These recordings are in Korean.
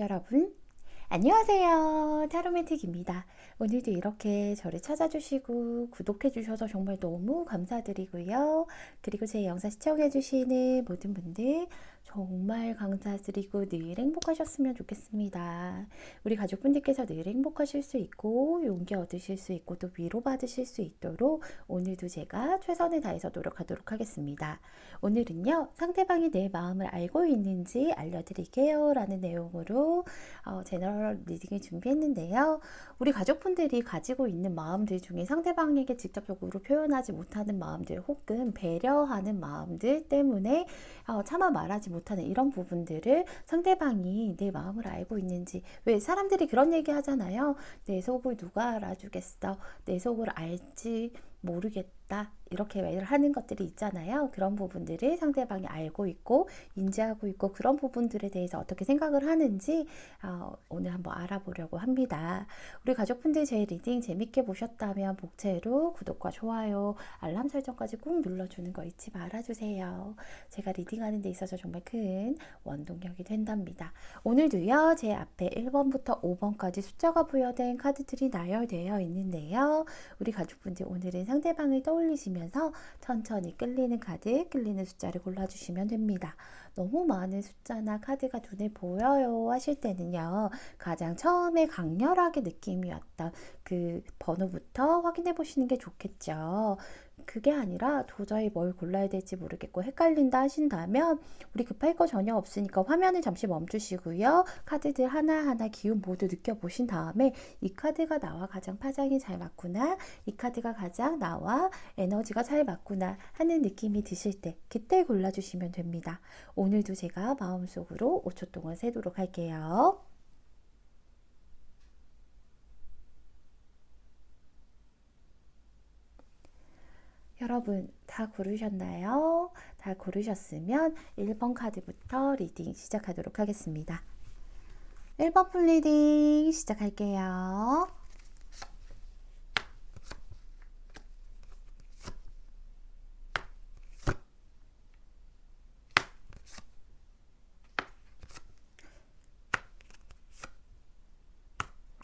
여러분, 안녕하세요. 타로매틱입니다. 오늘도 이렇게 저를 찾아주시고 구독해주셔서 정말 너무 감사드리고요. 그리고 제 영상 시청해주시는 모든 분들 정말 감사드리고 늘 행복하셨으면 좋겠습니다. 우리 가족분들께서 늘 행복하실 수 있고 용기 얻으실 수 있고 또 위로받으실 수 있도록 오늘도 제가 최선을 다해서 노력하도록 하겠습니다. 오늘은요, 상대방이 내 마음을 알고 있는지 알려드릴게요 라는 내용으로 제너럴 리딩을 준비했는데요. 우리 가족분들이 가지고 있는 마음들 중에 상대방에게 직접적으로 표현하지 못하는 마음들 혹은 배려하는 마음들 때문에 차마 말하지 못하는 이런 부분들을 상대방이 내 마음을 알고 있는지, 왜 사람들이 그런 얘기 하잖아요. 내 속을 누가 알아주겠어, 내 속을 알지 모르겠다, 이렇게 말을 하는 것들이 있잖아요. 그런 부분들을 상대방이 알고 있고 인지하고 있고 그런 부분들에 대해서 어떻게 생각을 하는지 오늘 한번 알아보려고 합니다. 우리 가족분들 제 리딩 재밌게 보셨다면 복채로 구독과 좋아요, 알람 설정까지 꾹 눌러주는 거 잊지 말아주세요. 제가 리딩하는 데 있어서 정말 큰 원동력이 된답니다. 오늘도요, 제 앞에 1번부터 5번까지 숫자가 부여된 카드들이 나열되어 있는데요. 우리 가족분들 오늘은 상대방을 떠올리시면서 천천히 끌리는 카드, 끌리는 숫자를 골라주시면 됩니다. 너무 많은 숫자나 카드가 눈에 보여요 하실 때는요, 가장 처음에 강렬하게 느낌이 왔던 그 번호부터 확인해 보시는 게 좋겠죠. 그게 아니라 도저히 뭘 골라야 될지 모르겠고 헷갈린다 하신다면 우리 급할 거 전혀 없으니까 화면을 잠시 멈추시고요. 카드들 하나하나 기운 모두 느껴보신 다음에 이 카드가 나와 가장 파장이 잘 맞구나, 이 카드가 가장 나와 에너지가 잘 맞구나 하는 느낌이 드실 때 그때 골라주시면 됩니다. 오늘도 제가 마음속으로 5초 동안 세도록 할게요. 여러분 다 고르셨나요? 다 고르셨으면 1번 카드부터 리딩 시작하도록 하겠습니다. 1번 풀 리딩 시작할게요.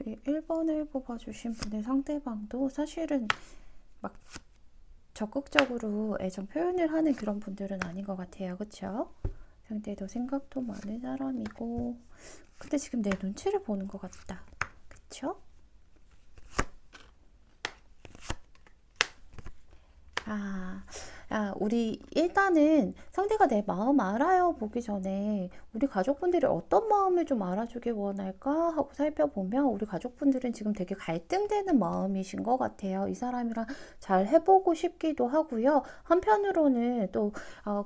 우리 1번을 뽑아주신 분의 상대방도 사실은 막 적극적으로 애정 표현을 하는 그런 분들은 아닌 것 같아요. 그쵸? 상대도 생각도 많은 사람이고, 근데 지금 내 눈치를 보는 것 같다. 그쵸? 우리 일단은 상대가 내 마음 알아요 보기 전에 우리 가족분들이 어떤 마음을 좀 알아주길 원할까 하고 살펴보면 우리 가족분들은 지금 되게 갈등되는 마음이신 것 같아요. 이 사람이랑 잘 해보고 싶기도 하고요. 한편으로는 또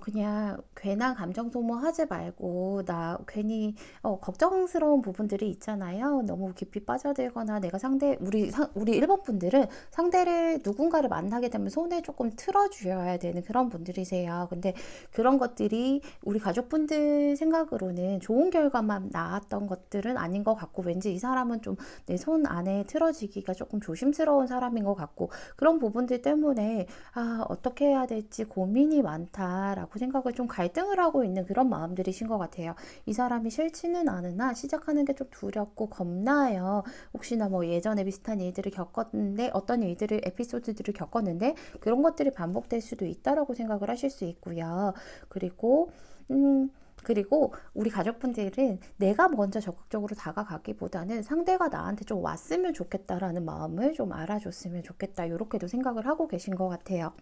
그냥 괜한 감정 소모하지 말고 나 괜히 걱정스러운 부분들이 있잖아요. 너무 깊이 빠져들거나 내가 우리 1번 분들은 상대를 누군가를 만나게 되면 손에 조금 틀어주셔야 되는 그런 분들이세요. 근데 그런 것들이 우리 가족분들 생각으로는 좋은 결과만 나왔던 것들은 아닌 것 같고, 왠지 이 사람은 좀 내 손 안에 틀어지기가 조금 조심스러운 사람인 것 같고, 그런 부분들 때문에 어떻게 해야 될지 고민이 많다라고 생각을 좀 갈등을 하고 있는 그런 마음들이신 것 같아요. 이 사람이 싫지는 않으나 시작하는 게 좀 두렵고 겁나요. 혹시나 뭐 예전에 비슷한 일들을 겪었는데, 어떤 일들을 에피소드들을 겪었는데 그런 것들이 반복될 수도 있다라고 생각을 하실 수 있고요. 그리고 그리고 우리 가족분들은 내가 먼저 적극적으로 다가가기보다는 상대가 나한테 좀 왔으면 좋겠다라는 마음을 좀 알아줬으면 좋겠다, 이렇게도 생각을 하고 계신 것 같아요.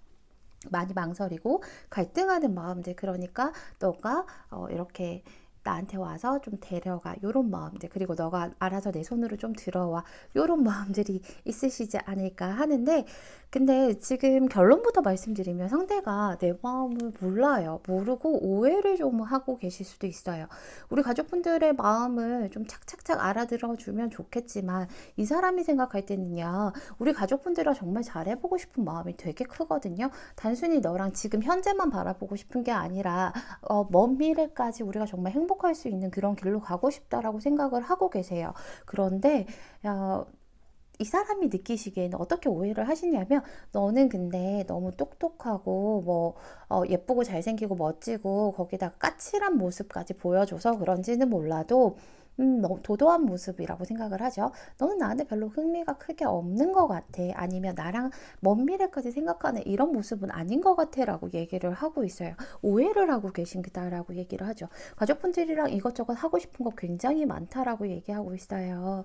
많이 망설이고 갈등하는 마음들, 그러니까 너가 이렇게 나한테 와서 좀 데려가, 요런 마음들, 그리고 너가 알아서 내 손으로 좀 들어와, 요런 마음들이 있으시지 않을까 하는데, 근데 지금 결론부터 말씀드리면 상대가 내 마음을 몰라요. 모르고 오해를 좀 하고 계실 수도 있어요. 우리 가족분들의 마음을 좀 착착착 알아들어 주면 좋겠지만 이 사람이 생각할 때는요, 우리 가족분들과 정말 잘해보고 싶은 마음이 되게 크거든요. 단순히 너랑 지금 현재만 바라보고 싶은 게 아니라 먼 미래까지 우리가 정말 행복할 수 있는 그런 길로 가고 싶다라고 생각을 하고 계세요. 그런데 이 사람이 느끼시기에는 어떻게 오해를 하시냐면, 너는 근데 너무 똑똑하고 뭐 예쁘고 잘생기고 멋지고 거기다가 까칠한 모습까지 보여줘서 그런지는 몰라도 너무 도도한 모습이라고 생각을 하죠. 너는 나한테 별로 흥미가 크게 없는 것 같아. 아니면 나랑 먼 미래까지 생각하는 이런 모습은 아닌 것 같아. 라고 얘기를 하고 있어요. 오해를 하고 계신다라고 얘기를 하죠. 가족분들이랑 이것저것 하고 싶은 거 굉장히 많다라고 얘기하고 있어요.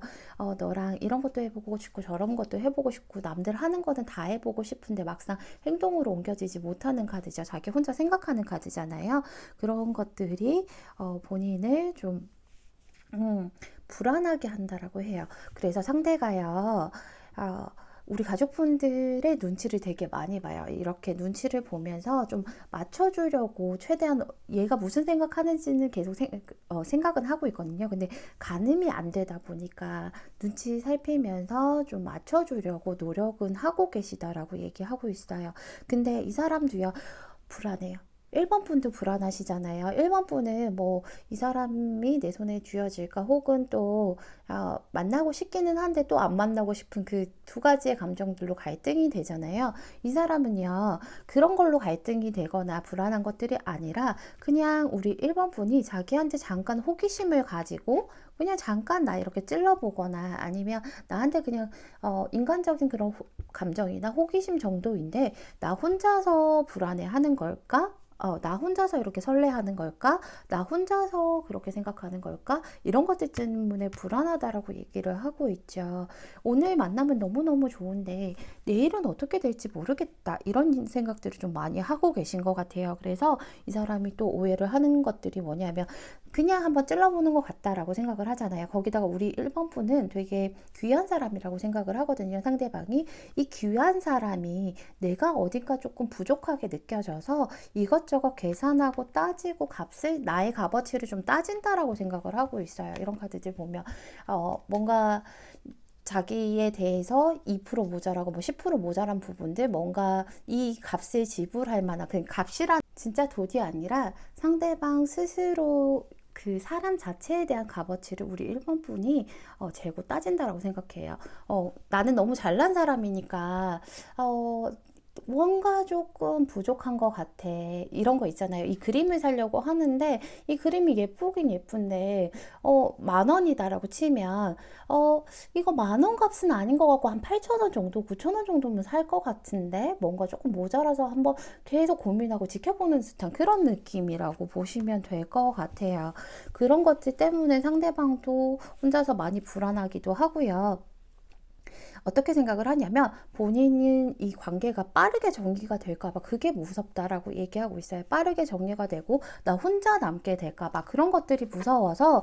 너랑 이런 것도 해보고 싶고 저런 것도 해보고 싶고 남들 하는 거는 다 해보고 싶은데 막상 행동으로 옮겨지지 못하는 카드죠. 자기 혼자 생각하는 카드잖아요. 그런 것들이 본인을 좀 불안하게 한다라고 해요. 그래서 상대가요, 어, 우리 가족분들의 눈치를 되게 많이 봐요. 이렇게 눈치를 보면서 좀 맞춰주려고 최대한 얘가 무슨 생각하는지는 계속 생각은 하고 있거든요. 근데 가늠이 안 되다 보니까 눈치 살피면서 좀 맞춰주려고 노력은 하고 계시다라고 얘기하고 있어요. 근데 이 사람도요, 불안해요. 1번 분도 불안하시잖아요. 1번 분은 뭐 이 사람이 내 손에 쥐어질까 혹은 또 만나고 싶기는 한데 또 안 만나고 싶은 그 두 가지의 감정들로 갈등이 되잖아요. 이 사람은요, 그런 걸로 갈등이 되거나 불안한 것들이 아니라 그냥 우리 1번 분이 자기한테 잠깐 호기심을 가지고 그냥 잠깐 나 이렇게 찔러보거나 아니면 나한테 그냥 인간적인 그런 감정이나 호기심 정도인데 나 혼자서 불안해하는 걸까? 나 혼자서 이렇게 설레하는 걸까? 나 혼자서 그렇게 생각하는 걸까? 이런 것들 때문에 불안하다라고 얘기를 하고 있죠. 오늘 만나면 너무너무 좋은데 내일은 어떻게 될지 모르겠다. 이런 생각들을 좀 많이 하고 계신 것 같아요. 그래서 이 사람이 또 오해를 하는 것들이 뭐냐면 그냥 한번 찔러보는 것 같다라고 생각을 하잖아요. 거기다가 우리 1번 분은 되게 귀한 사람이라고 생각을 하거든요. 상대방이. 이 귀한 사람이 내가 어딘가 조금 부족하게 느껴져서 이것저것 계산하고 따지고 나의 값어치를 좀 따진다라고 생각을 하고 있어요. 이런 카드들 보면 뭔가 자기에 대해서 2% 모자라고 뭐 10% 모자란 부분들 뭔가 이 값을 지불할 만한 그 값이란 진짜 돈이 아니라 상대방 스스로 그 사람 자체에 대한 값어치를 우리 1번 분이 재고 따진다라고 생각해요. 나는 너무 잘난 사람이니까 뭔가 조금 부족한 것 같아. 이런 거 있잖아요. 이 그림을 사려고 하는데 이 그림이 예쁘긴 예쁜데 10,000원이다라고 치면 이거 10,000원 값은 아닌 것 같고 한 8,000원 정도, 9,000원 정도면 살 것 같은데 뭔가 조금 모자라서 한번 계속 고민하고 지켜보는 듯한 그런 느낌이라고 보시면 될 것 같아요. 그런 것들 때문에 상대방도 혼자서 많이 불안하기도 하고요. 어떻게 생각을 하냐면 본인은 이 관계가 빠르게 정리가 될까봐 그게 무섭다라고 얘기하고 있어요. 빠르게 정리가 되고 나 혼자 남게 될까봐 그런 것들이 무서워서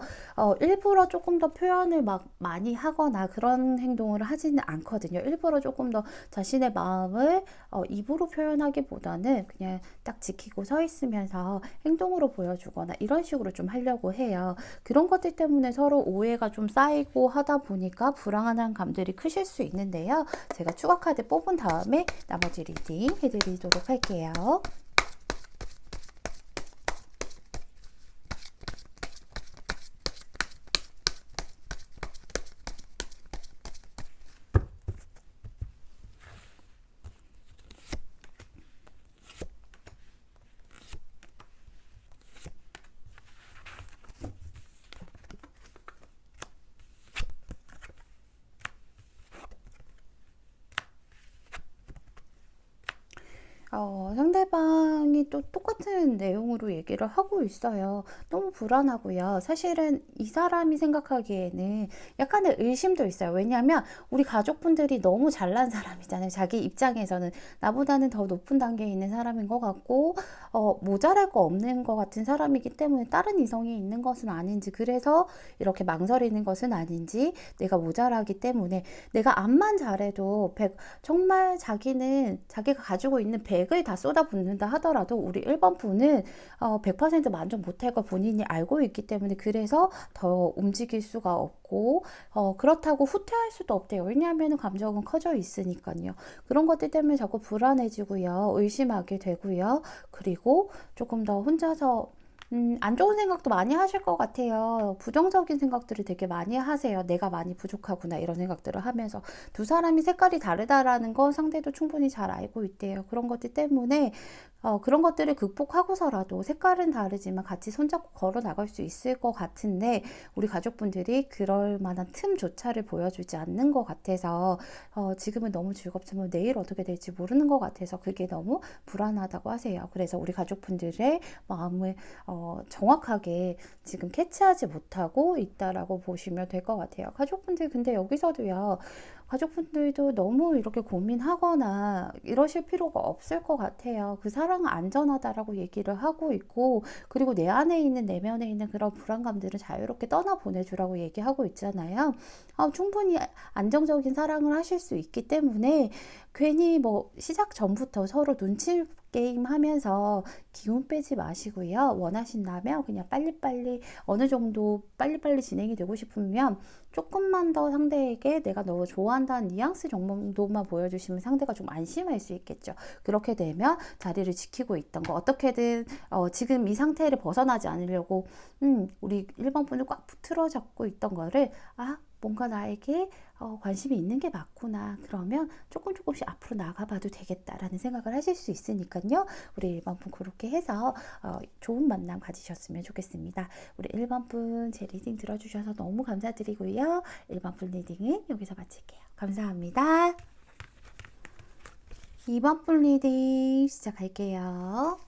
일부러 조금 더 표현을 막 많이 하거나 그런 행동을 하지는 않거든요. 일부러 조금 더 자신의 마음을 입으로 표현하기보다는 그냥 딱 지키고 서 있으면서 행동으로 보여주거나 이런 식으로 좀 하려고 해요. 그런 것들 때문에 서로 오해가 좀 쌓이고 하다 보니까 불안한 감들이 크실 수 있는데요. 제가 추가 카드 뽑은 다음에 나머지 리딩 해드리도록 할게요. 상대방이 또 똑같은 내용으로 얘기를 하고 있어요. 너무 불안하고요. 사실은 이 사람이 생각하기에는 약간의 의심도 있어요. 왜냐하면 우리 가족분들이 너무 잘난 사람이잖아요. 자기 입장에서는 나보다는 더 높은 단계에 있는 사람인 것 같고 모자랄 거 없는 것 같은 사람이기 때문에 다른 이성이 있는 것은 아닌지 그래서 이렇게 망설이는 것은 아닌지 내가 모자라기 때문에 내가 암만 잘해도 정말 자기는 자기가 가지고 있는 100을 다 쏟아붓는다 하더라도 우리 1번 분은 100% 만족 못할 걸 본인이 알고 있기 때문에 그래서 더 움직일 수가 없고 그렇다고 후퇴할 수도 없대요. 왜냐하면 감정은 커져 있으니까요. 그런 것들 때문에 자꾸 불안해지고요. 의심하게 되고요. 그리고 조금 더 혼자서 안 좋은 생각도 많이 하실 것 같아요. 부정적인 생각들을 되게 많이 하세요. 내가 많이 부족하구나 이런 생각들을 하면서 두 사람이 색깔이 다르다라는 건 상대도 충분히 잘 알고 있대요. 그런 것들 때문에 그런 것들을 극복하고서라도 색깔은 다르지만 같이 손잡고 걸어 나갈 수 있을 것 같은데 우리 가족분들이 그럴 만한 틈조차를 보여주지 않는 것 같아서 지금은 너무 즐겁지만 내일 어떻게 될지 모르는 것 같아서 그게 너무 불안하다고 하세요. 그래서 우리 가족분들의 마음을 정확하게 지금 캐치하지 못하고 있다라고 보시면 될 것 같아요. 가족분들 근데 여기서도요. 가족분들도 너무 이렇게 고민하거나 이러실 필요가 없을 것 같아요. 그 사랑은 안전하다라고 얘기를 하고 있고, 그리고 내 안에 있는 내면에 있는 그런 불안감들을 자유롭게 떠나보내주라고 얘기하고 있잖아요. 충분히 안정적인 사랑을 하실 수 있기 때문에 괜히 뭐 시작 전부터 서로 눈치 게임 하면서 기운 빼지 마시고요. 원하신다면 그냥 빨리빨리 어느 정도 빨리빨리 진행이 되고 싶으면 조금만 더 상대에게 내가 너 좋아한다는 뉘앙스 정도만 보여주시면 상대가 좀 안심할 수 있겠죠. 그렇게 되면 자리를 지키고 있던 거 어떻게든 지금 이 상태를 벗어나지 않으려고 우리 1번 분을 꽉 틀어 잡고 있던 거를 뭔가 나에게 관심이 있는 게 맞구나. 그러면 조금씩 앞으로 나가봐도 되겠다라는 생각을 하실 수 있으니까요. 우리 1번 분 그렇게 해서 좋은 만남 가지셨으면 좋겠습니다. 우리 1번 분 제 리딩 들어주셔서 너무 감사드리고요. 1번 분 리딩은 여기서 마칠게요. 감사합니다. 2번 분 리딩 시작할게요.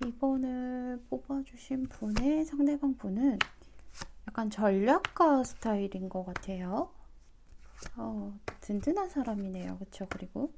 이번을 뽑아주신 분의 상대방 분은 약간 전략가 스타일인 것 같아요. 든든한 사람이네요. 그쵸? 그리고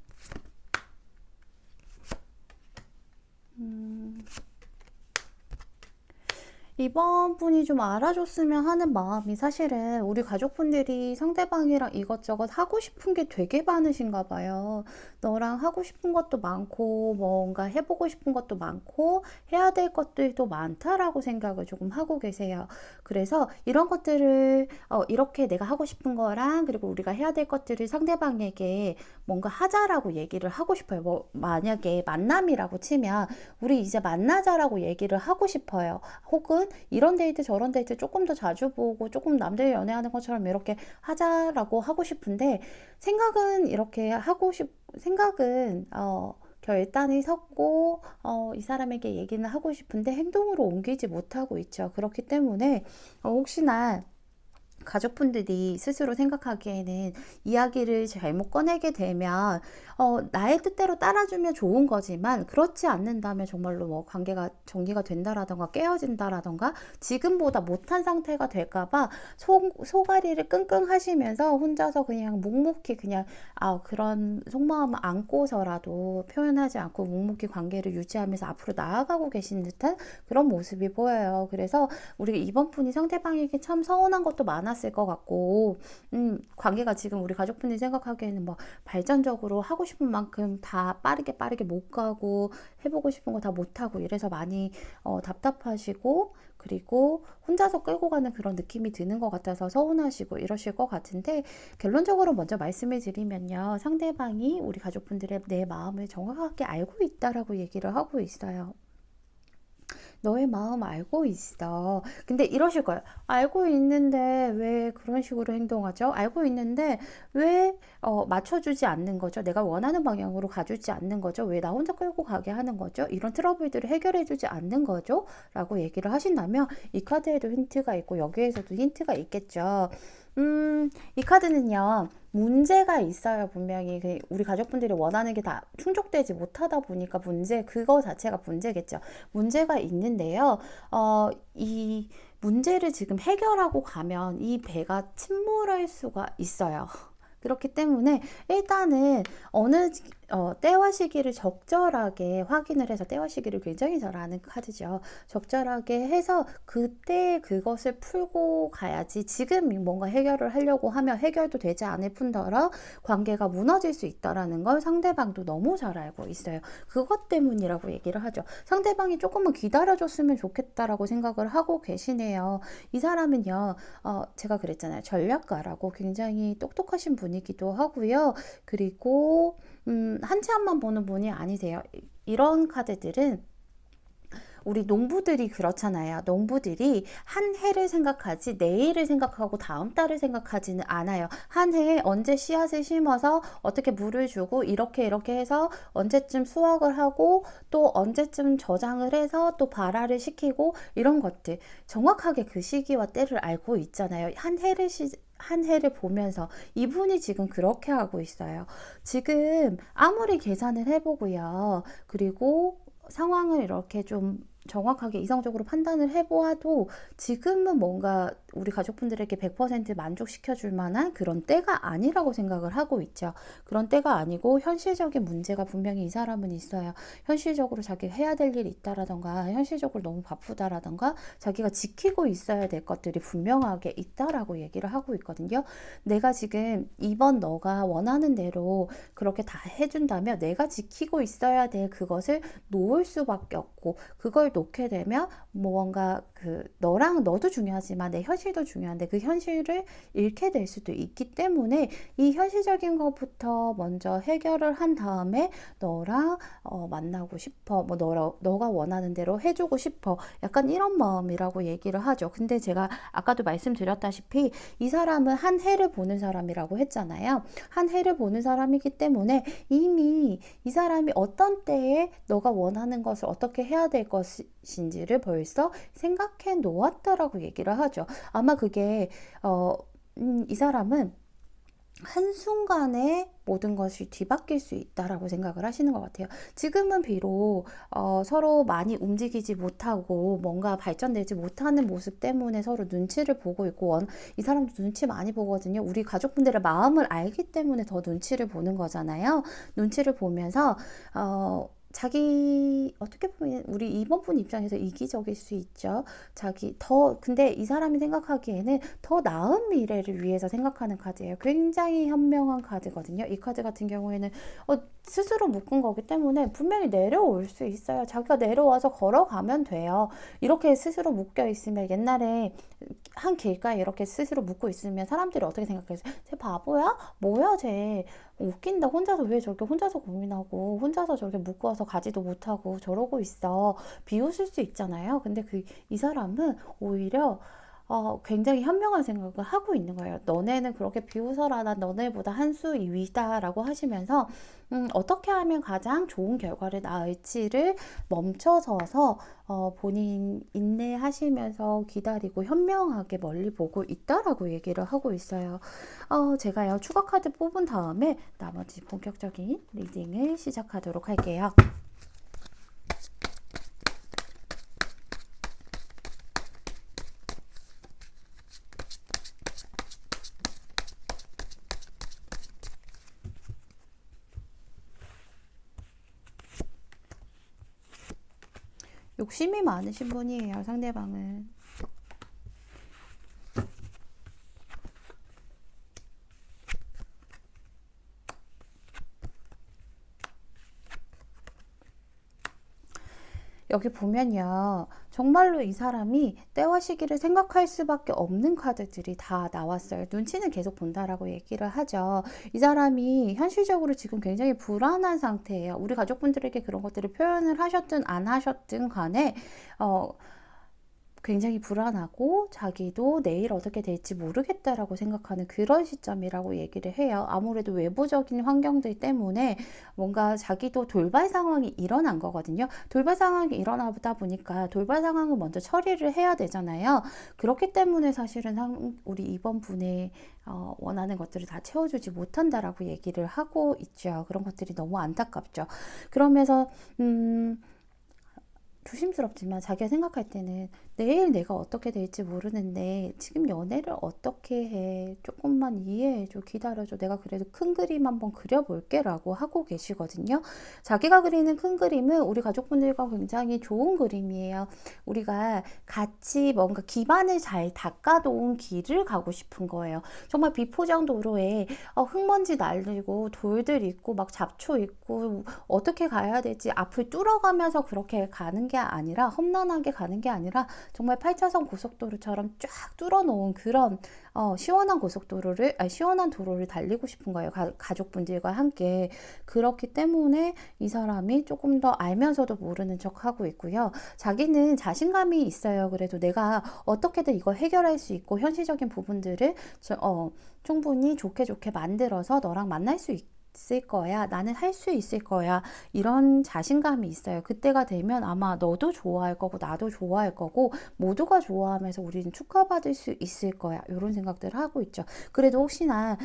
이번 분이 좀 알아줬으면 하는 마음이 사실은 우리 가족분들이 상대방이랑 이것저것 하고 싶은 게 되게 많으신가 봐요. 너랑 하고 싶은 것도 많고 뭔가 해보고 싶은 것도 많고 해야 될 것들도 많다라고 생각을 조금 하고 계세요. 그래서 이런 것들을 이렇게 내가 하고 싶은 거랑 그리고 우리가 해야 될 것들을 상대방에게 뭔가 하자라고 얘기를 하고 싶어요. 뭐 만약에 만남이라고 치면 우리 이제 만나자라고 얘기를 하고 싶어요. 혹은 이런 데이트 저런 데이트 조금 더 자주 보고 조금 남들 연애하는 것처럼 이렇게 하자라고 하고 싶은데 생각은 이렇게 생각은 결단이 섰고 이 사람에게 얘기는 하고 싶은데 행동으로 옮기지 못하고 있죠. 그렇기 때문에 혹시나 가족분들이 스스로 생각하기에는 이야기를 잘못 꺼내게 되면 나의 뜻대로 따라주면 좋은 거지만 그렇지 않는다면 정말로 뭐 관계가 정리가 된다라던가 깨어진다라던가 지금보다 못한 상태가 될까봐 소가리를 끙끙 하시면서 혼자서 그냥 묵묵히 그냥 그런 속마음을 안고서라도 표현하지 않고 묵묵히 관계를 유지하면서 앞으로 나아가고 계신 듯한 그런 모습이 보여요. 그래서 우리가 이번 분이 상대방에게 참 서운한 것도 많았을 것 같고 관계가 지금 우리 가족분들이 생각하기에는 뭐 발전적으로 하고 싶은 만큼 다 빠르게 못 가고 해보고 싶은 거 다 못하고 이래서 많이 답답하시고 그리고 혼자서 끌고 가는 그런 느낌이 드는 것 같아서 서운하시고 이러실 것 같은데 결론적으로 먼저 말씀을 드리면요. 상대방이 우리 가족분들의 내 마음을 정확하게 알고 있다라고 얘기를 하고 있어요. 너의 마음 알고 있어. 근데 이러실 거예요. 알고 있는데 왜 그런 식으로 행동하죠? 알고 있는데 왜 맞춰주지 않는 거죠? 내가 원하는 방향으로 가주지 않는 거죠? 왜 나 혼자 끌고 가게 하는 거죠? 이런 트러블들을 해결해주지 않는 거죠? 라고 얘기를 하신다면 이 카드에도 힌트가 있고 여기에서도 힌트가 있겠죠. 이 카드는요, 문제가 있어요, 분명히. 우리 가족분들이 원하는 게 다 충족되지 못하다 보니까 그거 자체가 문제겠죠. 문제가 있는데요, 이 문제를 지금 해결하고 가면 이 배가 침몰할 수가 있어요. 그렇기 때문에 일단은 어느 때와 시기를 적절하게 확인을 해서, 때와 시기를 굉장히 잘 아는 카드죠. 적절하게 해서 그때 그것을 풀고 가야지, 지금 뭔가 해결을 하려고 하면 해결도 되지 않을 뿐더러 관계가 무너질 수 있다라는 걸 상대방도 너무 잘 알고 있어요. 그것 때문이라고 얘기를 하죠. 상대방이 조금만 기다려줬으면 좋겠다라고 생각을 하고 계시네요. 이 사람은요, 제가 그랬잖아요. 전략가라고 굉장히 똑똑하신 분이기도 하고요. 그리고 한치 앞만 보는 분이 아니세요. 이런 카드들은 우리 농부들이 그렇잖아요. 농부들이 한 해를 생각하지 내일을 생각하고 다음 달을 생각하지는 않아요. 한 해에 언제 씨앗을 심어서 어떻게 물을 주고 이렇게 해서 언제쯤 수확을 하고 또 언제쯤 저장을 해서 또 발화를 시키고, 이런 것들 정확하게 그 시기와 때를 알고 있잖아요. 한 해를 보면서 이분이 지금 그렇게 하고 있어요. 지금 아무리 계산을 해보고요. 그리고 상황을 이렇게 좀 정확하게 이성적으로 판단을 해보아도 지금은 뭔가 우리 가족분들에게 100% 만족시켜 줄 만한 그런 때가 아니라고 생각을 하고 있죠. 그런 때가 아니고 현실적인 문제가 분명히 이 사람은 있어요. 현실적으로 자기가 해야 될 일이 있다라던가, 현실적으로 너무 바쁘다라던가, 자기가 지키고 있어야 될 것들이 분명하게 있다라고 얘기를 하고 있거든요. 내가 지금 이번 너가 원하는 대로 그렇게 다 해준다면 내가 지키고 있어야 될 그것을 놓을 수밖에 없고, 그걸 놓게 되면 뭔가 너도 중요하지만 내 현실도 중요한데 그 현실을 잃게 될 수도 있기 때문에 이 현실적인 것부터 먼저 해결을 한 다음에 너랑 만나고 싶어, 뭐 너가 원하는 대로 해주고 싶어, 약간 이런 마음이라고 얘기를 하죠. 근데 제가 아까도 말씀드렸다시피 이 사람은 한 해를 보는 사람이라고 했잖아요. 한 해를 보는 사람이기 때문에 이미 이 사람이 어떤 때에 너가 원하는 것을 어떻게 해야 될 것인지를 벌써 생각해 놓았다라고 얘기를 하죠. 아마 그게 이 사람은 한순간에 모든 것이 뒤바뀔 수 있다라고 생각을 하시는 것 같아요. 지금은 비록 서로 많이 움직이지 못하고 뭔가 발전되지 못하는 모습 때문에 서로 눈치를 보고 있고, 이 사람도 눈치 많이 보거든요. 우리 가족분들의 마음을 알기 때문에 더 눈치를 보는 거잖아요. 눈치를 보면서 자기, 어떻게 보면 우리 이번 분 입장에서 이기적일 수 있죠. 근데 이 사람이 생각하기에는 더 나은 미래를 위해서 생각하는 카드예요. 굉장히 현명한 카드거든요. 이 카드 같은 경우에는 스스로 묶은 거기 때문에 분명히 내려올 수 있어요. 자기가 내려와서 걸어가면 돼요. 이렇게 스스로 묶여 있으면, 옛날에 한 길가에 이렇게 스스로 묶고 있으면 사람들이 어떻게 생각했어요? 쟤 바보야? 뭐야 쟤, 웃긴다. 혼자서 왜 저렇게 혼자서 고민하고 혼자서 저렇게 묶어서 가지도 못하고 저러고 있어, 비웃을 수 있잖아요. 근데 이 사람은 오히려 굉장히 현명한 생각을 하고 있는 거예요. 너네는 그렇게 비웃어라, 난 너네보다 한 수 위다 라고 하시면서 어떻게 하면 가장 좋은 결과를 낳을지를 멈춰서서 본인 인내하시면서 기다리고 현명하게 멀리 보고 있다라고 얘기를 하고 있어요. 제가요, 추가 카드 뽑은 다음에 나머지 본격적인 리딩을 시작하도록 할게요. 욕심이 많으신 분이에요, 상대방은. 여기 보면요, 정말로 이 사람이 때와 시기를 생각할 수밖에 없는 카드들이 다 나왔어요. 눈치는 계속 본다라고 얘기를 하죠. 이 사람이 현실적으로 지금 굉장히 불안한 상태예요. 우리 가족분들에게 그런 것들을 표현을 하셨든 안 하셨든 간에 굉장히 불안하고 자기도 내일 어떻게 될지 모르겠다라고 생각하는 그런 시점이라고 얘기를 해요. 아무래도 외부적인 환경들 때문에 뭔가 자기도 돌발 상황이 일어난 거거든요. 돌발 상황이 일어나다 보니까 돌발 상황을 먼저 처리를 해야 되잖아요. 그렇기 때문에 사실은 우리 이번 분의 원하는 것들을 다 채워주지 못한다라고 얘기를 하고 있죠. 그런 것들이 너무 안타깝죠. 그러면서 조심스럽지만 자기가 생각할 때는 내일 내가 어떻게 될지 모르는데 지금 연애를 어떻게 해? 조금만 이해해줘. 기다려줘. 내가 그래도 큰 그림 한번 그려볼게 라고 하고 계시거든요. 자기가 그리는 큰 그림은 우리 가족분들과 굉장히 좋은 그림이에요. 우리가 같이 뭔가 기반을 잘 닦아놓은 길을 가고 싶은 거예요. 정말 비포장 도로에 흙먼지 날리고 돌들 있고 막 잡초 있고 어떻게 가야 될지 앞을 뚫어가면서 그렇게 가는 게 아니라 험난하게 가는 게 아니라 정말 8차선 고속도로처럼 쫙 뚫어놓은 그런 시원한 고속도로를 시원한 도로를 달리고 싶은 거예요. 가족분들과 함께. 그렇기 때문에 이 사람이 조금 더 알면서도 모르는 척 하고 있고요. 자기는 자신감이 있어요. 그래도 내가 어떻게든 이걸 해결할 수 있고 현실적인 부분들을 충분히 좋게 좋게 만들어서 너랑 만날 수 있을 거야. 나는 할 수 있을 거야. 이런 자신감이 있어요. 그때가 되면 아마 너도 좋아할 거고 나도 좋아할 거고 모두가 좋아하면서 우리는 축하받을 수 있을 거야. 이런 생각들을 하고 있죠. 그래도 혹시나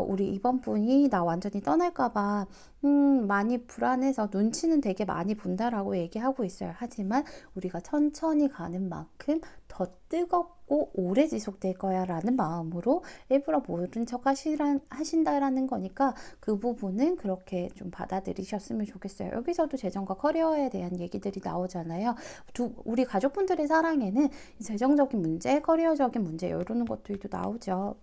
우리 이번 분이 나 완전히 떠날까 봐 많이 불안해서 눈치는 되게 많이 본다라고 얘기하고 있어요. 하지만 우리가 천천히 가는 만큼 더 뜨겁고 오래 지속될 거야 라는 마음으로 일부러 모른 척 하신다라는 거니까 그 부분은 그렇게 좀 받아들이셨으면 좋겠어요. 여기서도 재정과 커리어에 대한 얘기들이 나오잖아요. 우리 가족분들의 사랑에는 재정적인 문제, 커리어적인 문제 이런 것들도 나오죠.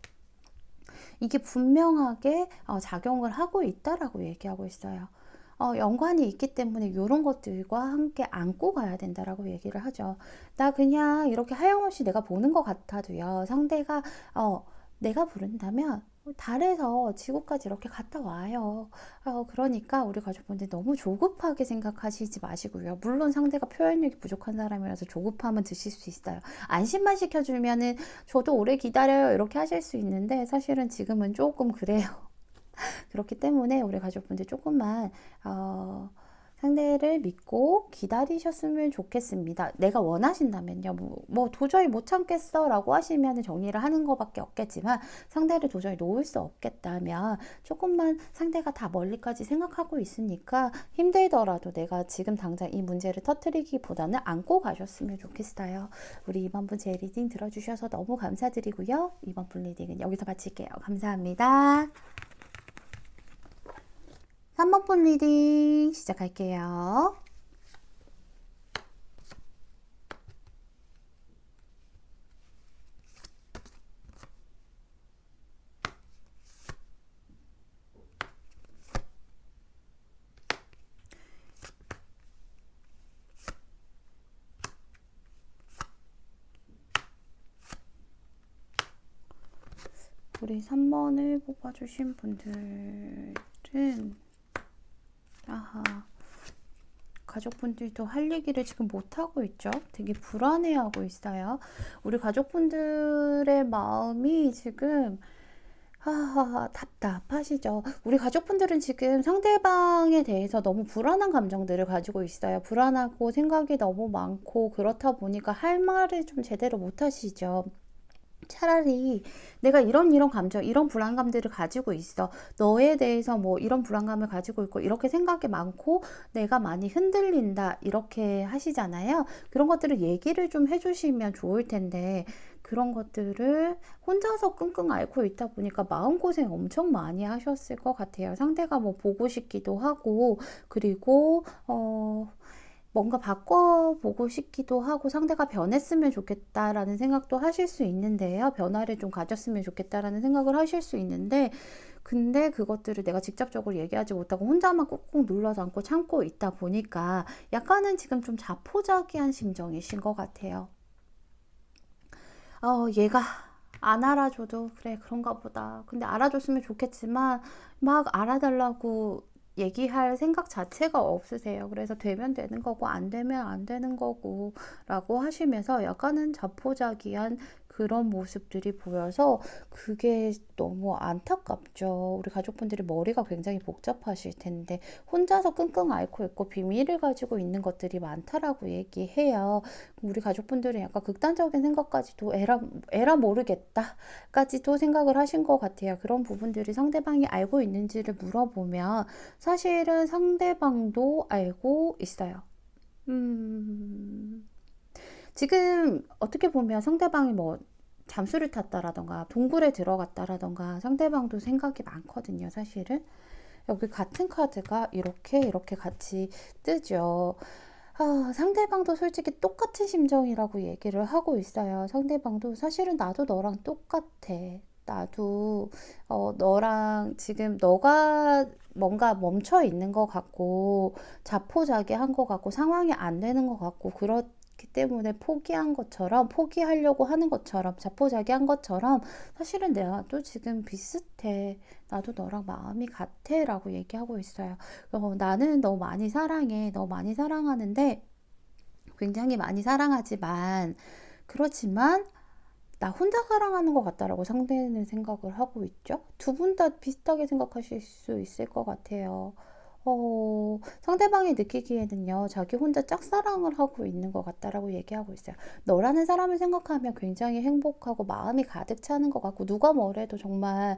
이게 분명하게 작용을 하고 있다라고 얘기하고 있어요. 연관이 있기 때문에 이런 것들과 함께 안고 가야 된다라고 얘기를 하죠. 나 그냥 이렇게 하염없이 내가 보는 것 같아도요. 상대가 내가 부른다면 달에서 지구까지 이렇게 갔다 와요. 그러니까 우리 가족분들 너무 조급하게 생각하시지 마시고요. 물론 상대가 표현력이 부족한 사람이라서 조급함은 드실 수 있어요. 안심만 시켜주면은 저도 오래 기다려요 이렇게 하실 수 있는데 사실은 지금은 조금 그래요. 그렇기 때문에 우리 가족분들 조금만 상대를 믿고 기다리셨으면 좋겠습니다. 내가 원하신다면요. 뭐 도저히 못 참겠어 라고 하시면 정리를 하는 것밖에 없겠지만 상대를 도저히 놓을 수 없겠다면 조금만 상대가 다 멀리까지 생각하고 있으니까 힘들더라도 내가 지금 당장 이 문제를 터뜨리기보다는 안고 가셨으면 좋겠어요. 우리 이번 분 제 리딩 들어주셔서 너무 감사드리고요. 이번 분 리딩은 여기서 마칠게요. 감사합니다. 3번 분 리딩 시작할게요. 우리 3번을 뽑아주신 분들은 아하, 가족분들도 할 얘기를 지금 못하고 있죠. 되게 불안해하고 있어요. 우리 가족분들의 마음이 지금 답답하시죠. 우리 가족분들은 지금 상대방에 대해서 너무 불안한 감정들을 가지고 있어요. 불안하고 생각이 너무 많고 그렇다 보니까 할 말을 좀 제대로 못 하시죠. 차라리 내가 이런 감정, 이런 불안감들을 가지고 있어. 너에 대해서 뭐 이런 불안감을 가지고 있고 이렇게 생각이 많고 내가 많이 흔들린다. 이렇게 하시잖아요. 그런 것들을 얘기를 좀 해주시면 좋을 텐데 그런 것들을 혼자서 끙끙 앓고 있다 보니까 마음고생 엄청 많이 하셨을 것 같아요. 상대가 뭐 보고 싶기도 하고 그리고 뭔가 바꿔보고 싶기도 하고 상대가 변했으면 좋겠다라는 생각도 하실 수 있는데요. 변화를 좀 가졌으면 좋겠다라는 생각을 하실 수 있는데 근데 그것들을 내가 직접적으로 얘기하지 못하고 혼자만 꾹꾹 눌러 담고 참고 있다 보니까 약간은 지금 좀 자포자기한 심정이신 것 같아요. 얘가 안 알아줘도 그래 그런가 보다. 근데 알아줬으면 좋겠지만 막 알아달라고 얘기할 생각 자체가 없으세요. 그래서 되면 되는 거고 안 되면 안 되는 거고 라고 하시면서 약간은 자포자기한 그런 모습들이 보여서 그게 너무 안타깝죠. 우리 가족분들이 머리가 굉장히 복잡하실 텐데 혼자서 끙끙 앓고 있고 비밀을 가지고 있는 것들이 많다라고 얘기해요. 우리 가족분들은 약간 극단적인 생각까지도 에라 모르겠다까지도 생각을 하신 것 같아요. 그런 부분들이 상대방이 알고 있는지를 물어보면 사실은 상대방도 알고 있어요. 지금 어떻게 보면 상대방이 뭐 잠수를 탔다라던가 동굴에 들어갔다라던가 상대방도 생각이 많거든요, 사실은. 여기 같은 카드가 이렇게 같이 뜨죠. 상대방도 솔직히 똑같은 심정이라고 얘기를 하고 있어요. 상대방도 사실은 나도 너랑 똑같아. 나도 너랑 지금 너가 뭔가 멈춰 있는 것 같고 자포자기한 것 같고 상황이 안 되는 것 같고 그렇기 때문에 포기한 것처럼 포기하려고 하는 것처럼 자포자기한 것처럼 사실은 나도 지금 비슷해. 나도 너랑 마음이 같아 라고 얘기하고 있어요. 나는 너 많이 사랑해. 너 많이 사랑하는데 굉장히 많이 사랑하지만 그렇지만 나 혼자 사랑하는 것 같다라고 상대는 생각을 하고 있죠. 두 분 다 비슷하게 생각하실 수 있을 것 같아요. 상대방이 느끼기에는요, 자기 혼자 짝사랑을 하고 있는 것 같다라고 얘기하고 있어요. 너라는 사람을 생각하면 굉장히 행복하고 마음이 가득 차는 것 같고, 누가 뭐래도 정말,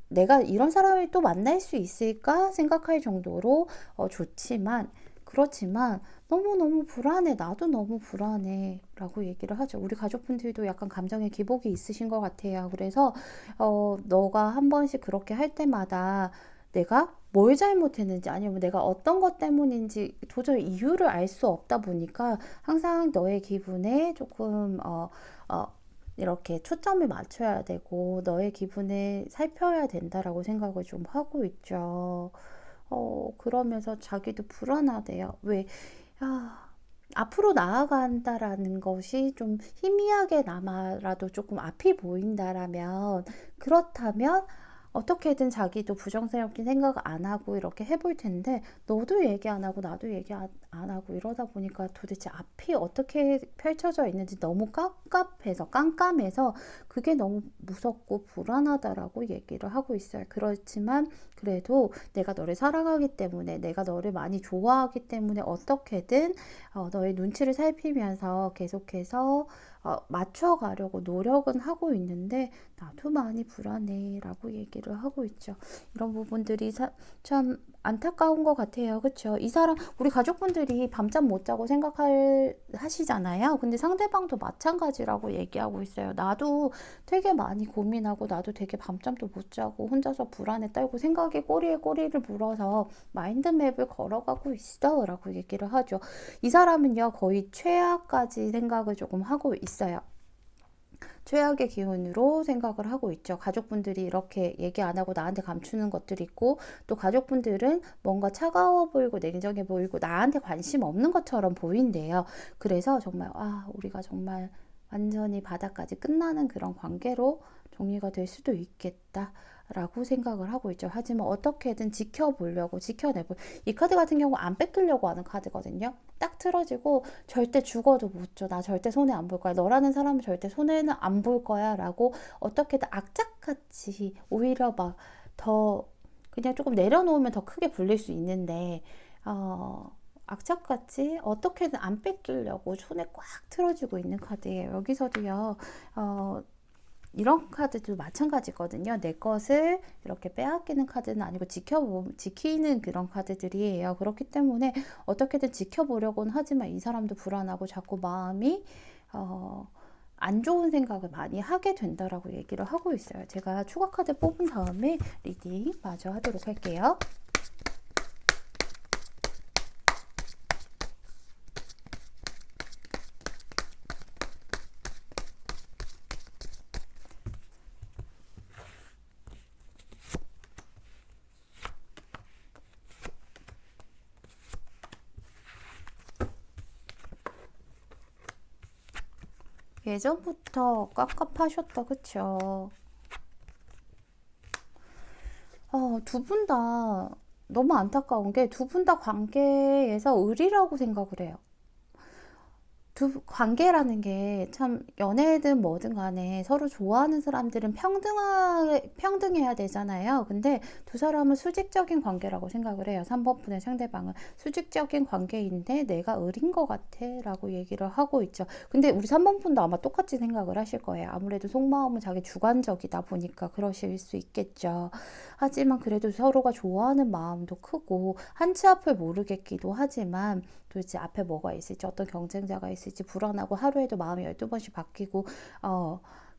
내가 이런 사람을 또 만날 수 있을까 생각할 정도로 좋지만, 그렇지만 너무너무 불안해. 나도 너무 불안해. 라고 얘기를 하죠. 우리 가족분들도 약간 감정의 기복이 있으신 것 같아요. 그래서 너가 한 번씩 그렇게 할 때마다 내가 뭘 잘못했는지 아니면 내가 어떤 것 때문인지 도저히 이유를 알 수 없다 보니까 항상 너의 기분에 조금 이렇게 초점을 맞춰야 되고 너의 기분을 살펴야 된다라고 생각을 좀 하고 있죠. 그러면서 자기도 불안하대요. 왜, 앞으로 나아간다라는 것이 좀 희미하게나마라도 조금 앞이 보인다라면, 그렇다면 어떻게든 자기도 부정스럽게 생각 안 하고 이렇게 해볼 텐데, 너도 얘기 안 하고 나도 얘기 안 하고 이러다 보니까 도대체 앞이 어떻게 펼쳐져 있는지 너무 깜깜해서 그게 너무 무섭고 불안하다라고 얘기를 하고 있어요. 그렇지만 그래도 내가 너를 사랑하기 때문에, 내가 너를 많이 좋아하기 때문에 어떻게든 너의 눈치를 살피면서 계속해서 맞춰가려고 노력은 하고 있는데 나도 많이 불안해 라고 얘기를 하고 있죠. 이런 부분들이 참 안타까운 것 같아요. 그쵸? 이 사람, 우리 가족분들이 밤잠 못 자고 하시잖아요. 근데 상대방도 마찬가지라고 얘기하고 있어요. 나도 되게 많이 고민하고 나도 되게 밤잠도 못 자고 혼자서 불안에 떨고 생각에 꼬리에 꼬리를 물어서 마인드맵을 걸어가고 있어 라고 얘기를 하죠. 이 사람은요, 거의 최악까지 생각을 조금 하고 있어요. 최악의 기운으로 생각을 하고 있죠. 가족분들이 이렇게 얘기 안 하고 나한테 감추는 것들이 있고, 또 가족분들은 뭔가 차가워 보이고 냉정해 보이고 나한테 관심 없는 것처럼 보인대요. 그래서 정말 우리가 정말 완전히 바닥까지 끝나는 그런 관계로 정리가 될 수도 있겠다 라고 생각을 하고 있죠. 하지만 어떻게든 이 카드 같은 경우 안 뺏기려고 하는 카드거든요. 딱 틀어지고 절대 죽어도 못 줘. 나 절대 손해 안 볼 거야. 너라는 사람은 절대 손해는 안 볼 거야 라고 어떻게든 악착같이 오히려 막 더 그냥 조금 내려놓으면 더 크게 불릴 수 있는데 악착같이 어떻게든 안 뺏기려고 손에 꽉 틀어지고 있는 카드예요. 여기서도요. 이런 카드도 마찬가지거든요. 내 것을 이렇게 빼앗기는 카드는 아니고 지키는 그런 카드들이에요. 그렇기 때문에 어떻게든 지켜보려고는 하지만 이 사람도 불안하고 자꾸 마음이 안 좋은 생각을 많이 하게 된다라고 얘기를 하고 있어요. 제가 추가 카드 뽑은 다음에 리딩 마저 하도록 할게요. 예전부터 깝깝하셨다, 그쵸? 두 분 다 너무 안타까운 게 두 분 다 관계에서 의리라고 생각을 해요. 관계라는 게 참 연애든 뭐든 간에 서로 좋아하는 사람들은 평등해야 되잖아요. 근데 두 사람은 수직적인 관계라고 생각을 해요. 3번 분의 상대방은 수직적인 관계인데 내가 의린 것 같아 라고 얘기를 하고 있죠. 근데 우리 3번 분도 아마 똑같이 생각을 하실 거예요. 아무래도 속마음은 자기 주관적이다 보니까 그러실 수 있겠죠. 하지만 그래도 서로가 좋아하는 마음도 크고 한치 앞을 모르겠기도 하지만 도대체 앞에 뭐가 있을지, 어떤 경쟁자가 있을지 불안하고 하루에도 마음이 12번씩 바뀌고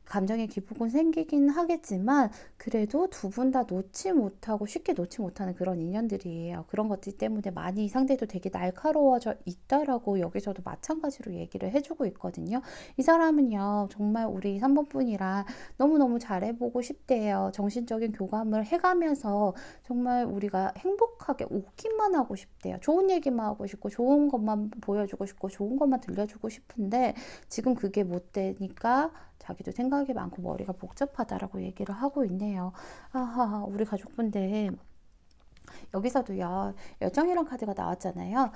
감정의 기복은 생기긴 하겠지만 그래도 두 분 다 놓지 못하고 쉽게 놓지 못하는 그런 인연들이에요. 그런 것들 때문에 많이 상대도 되게 날카로워져 있다라고 여기서도 마찬가지로 얘기를 해주고 있거든요. 이 사람은요 정말 우리 3번 분이랑 너무너무 잘해보고 싶대요. 정신적인 교감을 해가면서 정말 우리가 행복하게 오기만 하고 싶대요. 좋은 얘기만 하고 싶고 좋은 것만 보여주고 싶고 좋은 것만 들려주고 싶은데 지금 그게 못 되니까 자기도 생각이 많고 머리가 복잡하다라고 얘기를 하고 있네요. 아하, 우리 가족분들 여기서도요 열정이란 카드가 나왔잖아요.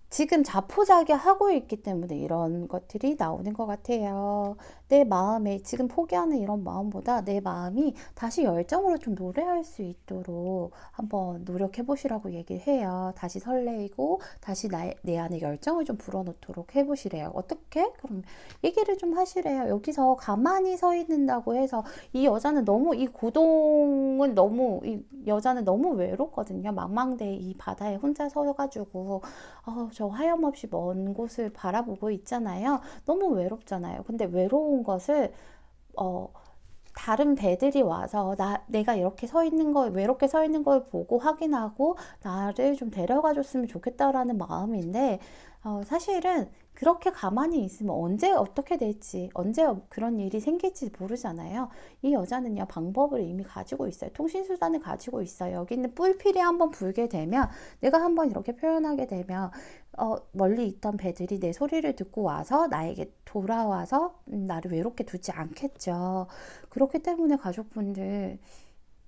지금 자포자기하고 있기 때문에 이런 것들이 나오는 것 같아요. 내 마음에 지금 포기하는 이런 마음보다 내 마음이 다시 열정으로 좀 노래할 수 있도록 한번 노력해 보시라고 얘기해요. 다시 설레이고 다시 내 안에 열정을 좀 불어넣도록 해보시래요. 어떻게? 그럼 얘기를 좀 하시래요. 여기서 가만히 서 있는다고 해서 이 여자는 너무 이 고동은 너무 이 여자는 너무 외롭거든요. 망망대해 이 바다에 혼자 서가지고 저 하염없이 먼 곳을 바라보고 있잖아요. 너무 외롭잖아요. 근데 외로운 것을 다른 배들이 와서 내가 이렇게 서 있는 걸 외롭게 서 있는 걸 보고 확인하고 나를 좀 데려가 줬으면 좋겠다라는 마음인데 사실은 그렇게 가만히 있으면 언제 어떻게 될지 언제 그런 일이 생길지 모르잖아요. 이 여자는요 방법을 이미 가지고 있어요. 통신수단을 가지고 있어요. 여기 있는 뿔필이 한번 불게 되면 내가 한번 이렇게 표현하게 되면 멀리 있던 배들이 내 소리를 듣고 와서 나에게 돌아와서 나를 외롭게 두지 않겠죠. 그렇기 때문에 가족분들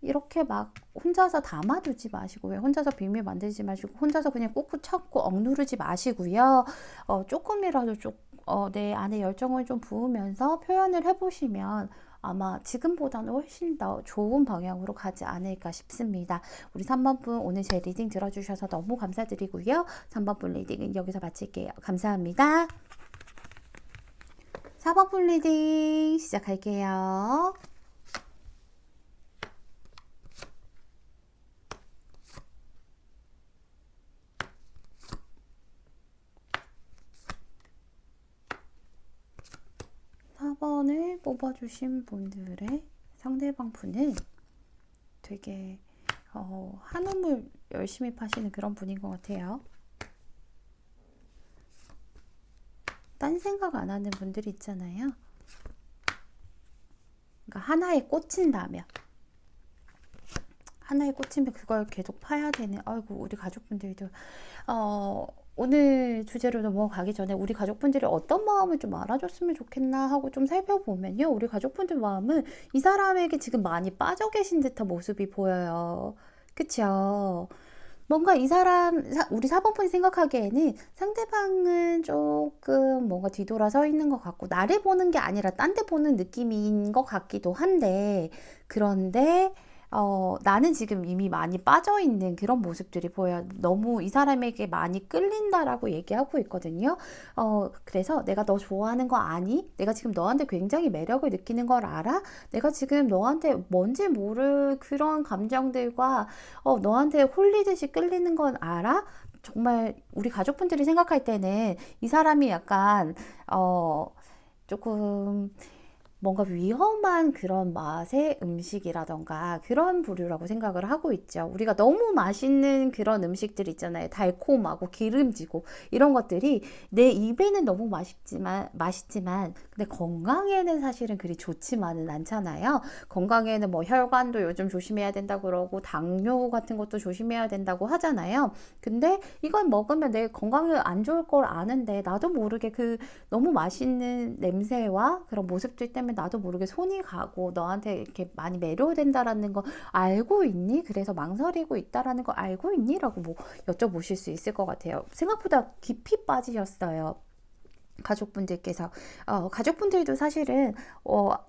이렇게 막 혼자서 담아두지 마시고요. 혼자서 비밀 만들지 마시고 혼자서 그냥 꾹꾹 참고 억누르지 마시고요. 조금이라도 내 안에 열정을 좀 부으면서 표현을 해보시면 아마 지금보다는 훨씬 더 좋은 방향으로 가지 않을까 싶습니다. 우리 3번 분 오늘 제 리딩 들어주셔서 너무 감사드리고요. 3번 분 리딩은 여기서 마칠게요. 감사합니다. 4번 분 리딩 시작할게요. 을 뽑아주신 분들의 상대방 분은 되게 한우물 열심히 파시는 그런 분인 것 같아요. 딴 생각 안 하는 분들이 있잖아요. 그러니까 하나에 꽂힌다면 그걸 계속 파야 되는 아이고 우리 가족분들도 오늘 주제로 넘어가기 전에 우리 가족분들이 어떤 마음을 좀 알아줬으면 좋겠나 하고 좀 살펴보면요. 우리 가족분들 마음은 이 사람에게 지금 많이 빠져 계신 듯한 모습이 보여요. 그쵸? 뭔가 이 사람, 우리 4번분이 생각하기에는 상대방은 조금 뭔가 뒤돌아서 있는 것 같고 나를 보는 게 아니라 딴 데 보는 느낌인 것 같기도 한데 그런데 나는 지금 이미 많이 빠져있는 그런 모습들이 보여요. 너무 이 사람에게 많이 끌린다라고 얘기하고 있거든요. 그래서 내가 너 좋아하는 거 아니? 내가 지금 너한테 굉장히 매력을 느끼는 걸 알아? 내가 지금 너한테 뭔지 모를 그런 감정들과 너한테 홀리듯이 끌리는 건 알아? 정말 우리 가족분들이 생각할 때는 이 사람이 약간 조금 뭔가 위험한 그런 맛의 음식이라던가 그런 부류라고 생각을 하고 있죠. 우리가 너무 맛있는 그런 음식들 있잖아요. 달콤하고 기름지고 이런 것들이 내 입에는 너무 맛있지만 근데 건강에는 사실은 그리 좋지만은 않잖아요. 건강에는 뭐 혈관도 요즘 조심해야 된다고 그러고 당뇨 같은 것도 조심해야 된다고 하잖아요. 근데 이걸 먹으면 내 건강에 안 좋을 걸 아는데 나도 모르게 그 너무 맛있는 냄새와 그런 모습들 때문에 나도 모르게 손이 가고 너한테 이렇게 많이 매료된다라는 거 알고 있니? 그래서 망설이고 있다라는 거 알고 있니? 라고 뭐 여쭤보실 수 있을 것 같아요. 생각보다 깊이 빠지셨어요. 가족분들께서 가족분들도 사실은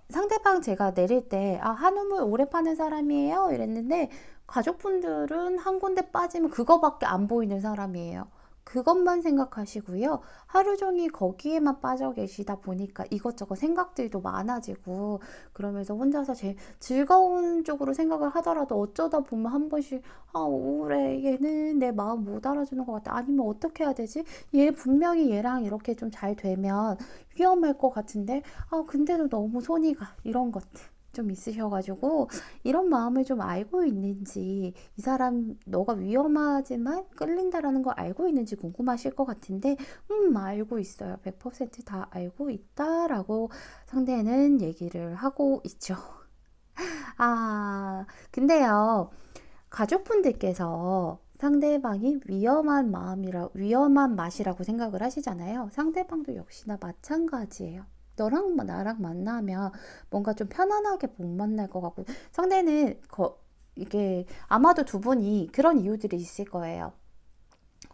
상대방 제가 내릴 때 한우물 오래 파는 사람이에요 이랬는데 가족분들은 한 군데 빠지면 그거밖에 안 보이는 사람이에요. 그것만 생각하시고요. 하루 종일 거기에만 빠져 계시다 보니까 이것저것 생각들도 많아지고 그러면서 혼자서 제일 즐거운 쪽으로 생각을 하더라도 어쩌다 보면 한 번씩 아, 우울해. 얘는 내 마음 못 알아주는 것 같아. 아니면 어떻게 해야 되지? 얘 분명히 얘랑 이렇게 좀 잘 되면 위험할 것 같은데 아, 근데도 너무 손이 가. 이런 것들. 좀 있으셔가지고 이런 마음을 좀 알고 있는지 이 사람 너가 위험하지만 끌린다라는 걸 알고 있는지 궁금하실 것 같은데 알고 있어요. 100%다 알고 있다라고 상대는 얘기를 하고 있죠. 아, 근데요. 가족분들께서 상대방이 위험한 맛이라고 생각을 하시잖아요. 상대방도 역시나 마찬가지예요. 너랑 나랑 만나면 뭔가 좀 편안하게 못 만날 것 같고, 상대는 이게 아마도 두 분이 그런 이유들이 있을 거예요.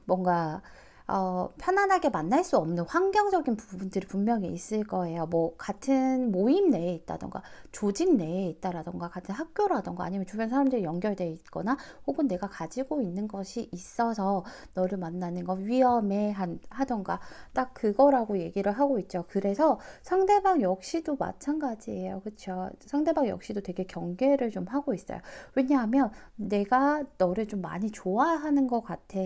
뭔가 편안하게 만날 수 없는 환경적인 부분들이 분명히 있을 거예요. 뭐 같은 모임 내에 있다던가 조직 내에 있다라던가 같은 학교라던가 아니면 주변 사람들이 연결되어 있거나 혹은 내가 가지고 있는 것이 있어서 너를 만나는 건 위험해 하던가 딱 그거라고 얘기를 하고 있죠. 그래서 상대방 역시도 마찬가지예요. 그렇죠? 상대방 역시도 되게 경계를 좀 하고 있어요. 왜냐하면 내가 너를 좀 많이 좋아하는 것 같아.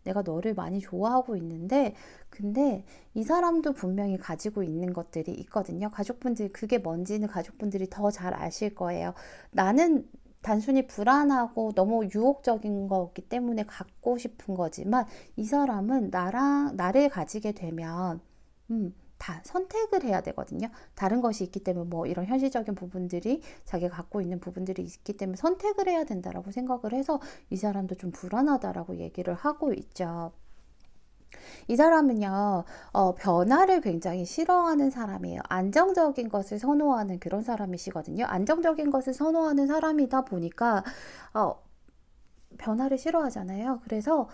내가 너를 많이 좋아하고 있는데 근데 이 사람도 분명히 가지고 있는 것들이 있거든요. 가족분들 그게 뭔지는 가족분들이 더 잘 아실 거예요. 나는 단순히 불안하고 너무 유혹적인 거기 때문에 갖고 싶은 거지만 이 사람은 나를 가지게 되면 다 선택을 해야 되거든요. 다른 것이 있기 때문에 뭐 이런 현실적인 부분들이 자기가 갖고 있는 부분들이 있기 때문에 선택을 해야 된다라고 생각을 해서 이 사람도 좀 불안하다라고 얘기를 하고 있죠. 이 사람은요, 변화를 굉장히 싫어하는 사람이에요. 안정적인 것을 선호하는 그런 사람이시거든요. 안정적인 것을 선호하는 사람이다 보니까, 어, 변화를 싫어하잖아요. 그래서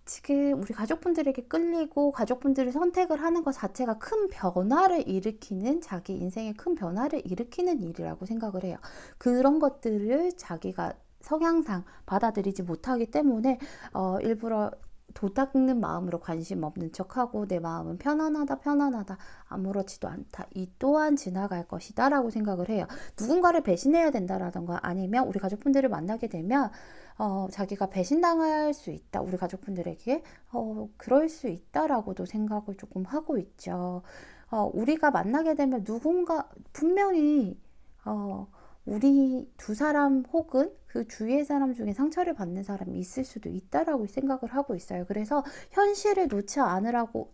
지금 우리 가족분들에게 끌리고 가족분들이 선택을 하는 것 자체가 큰 변화를 일으키는 자기 인생에 큰 변화를 일으키는 일이라고 생각을 해요. 그런 것들을 자기가 성향상 받아들이지 못하기 때문에 일부러 도닦는 마음으로 관심 없는 척하고 내 마음은 편안하다 아무렇지도 않다 이 또한 지나갈 것이다 라고 생각을 해요. 누군가를 배신해야 된다라던가 아니면 우리 가족분들을 만나게 되면 자기가 배신당할 수 있다 우리 가족분들에게 그럴 수 있다라고도 생각을 조금 하고 있죠. 우리가 만나게 되면 누군가 분명히 우리 두 사람 혹은 그 주위의 사람 중에 상처를 받는 사람이 있을 수도 있다라고 생각을 하고 있어요. 그래서 현실을 놓지 않으려고